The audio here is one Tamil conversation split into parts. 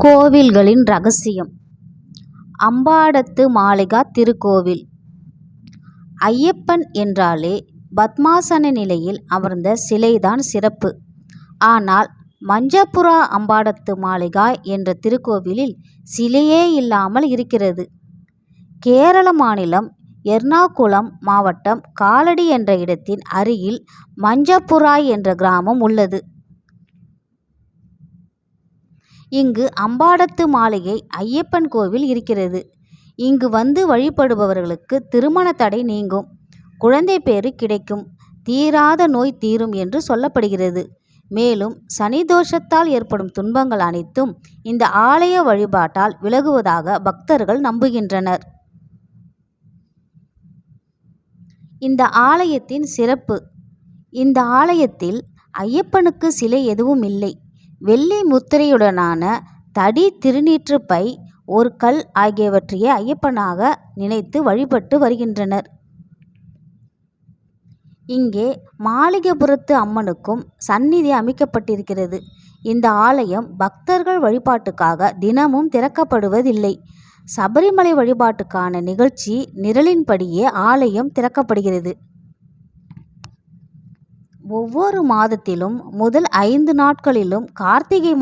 கோவில்களின் ரகசியம். அம்பாடத்து மாளிகா திருக்கோவில். ஐயப்பன் என்றாலே பத்மாசன நிலையில் அமர்ந்த சிலைதான் சிறப்பு. ஆனால் மஞ்சப்புரா அம்பாடத்து மாளிகா என்ற திருக்கோவிலில் சிலையே இல்லாமல் இருக்கிறது. கேரள மாநிலம் எர்ணாகுளம் மாவட்டம் காலடி என்ற இடத்தின் அருகில் மஞ்சப்புரா என்ற கிராமம் உள்ளது. இங்கு அம்பாடத்து மாளிகை ஐயப்பன் கோவில் இருக்கிறது. இங்கு வந்து வழிபடுபவர்களுக்கு திருமண தடை நீங்கும், குழந்தை பேறு கிடைக்கும், தீராத நோய் தீரும் என்று சொல்லப்படுகிறது. மேலும் சனி தோஷத்தால் ஏற்படும் துன்பங்கள் அனைத்தும் இந்த ஆலய வழிபாட்டால் விலகுவதாக பக்தர்கள் நம்புகின்றனர். இந்த ஆலயத்தின் சிறப்பு. இந்த ஆலயத்தில் ஐயப்பனுக்கு சிலை எதுவும் இல்லை. வெள்ளி முத்திரையுடனான தடி திருநீற்று பை, ஒரு கல் ஆகியவற்றையே ஐயப்பனாக நினைத்து வழிபட்டு வருகின்றனர். இங்கே மாளிகைபுரத்து அம்மனுக்கும் சந்நிதி அமைக்கப்பட்டிருக்கிறது. இந்த ஆலயம் பக்தர்கள் வழிபாட்டுக்காக தினமும் திறக்கப்படுவதில்லை. சபரிமலை வழிபாட்டுக்கான நிகழ்ச்சி நிரலின்படியே ஆலயம் திறக்கப்படுகிறது. ஒவ்வொரு மாதத்திலும் முதல் 5 நாட்களிலும் கார்த்திகை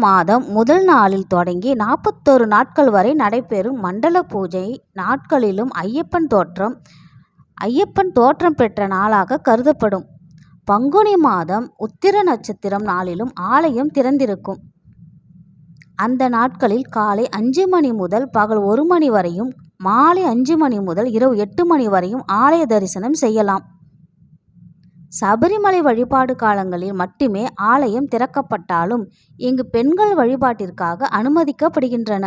மாதம் முதல் நாளில் தொடங்கி 41 நாட்கள் வரை நடைபெறும் மண்டல பூஜை நாட்களிலும் ஐயப்பன் தோற்றம் பெற்ற நாளாக கருதப்படும். பங்குனி மாதம் உத்திர நட்சத்திரம் நாளிலும் ஆலயம் திறந்திருக்கும். அந்த நாட்களில் காலை 5 மணி முதல் பகல் 1 மணி வரையும், மாலை 5 மணி முதல் இரவு 8 மணி வரையும் ஆலய தரிசனம் செய்யலாம். சபரிமலை வழிபாடு காலங்களில் மட்டுமே ஆலயம் திறக்கப்பட்டாலும் இங்கு பெண்கள் வழிபாட்டிற்காக அனுமதிக்கப்படுகின்றன.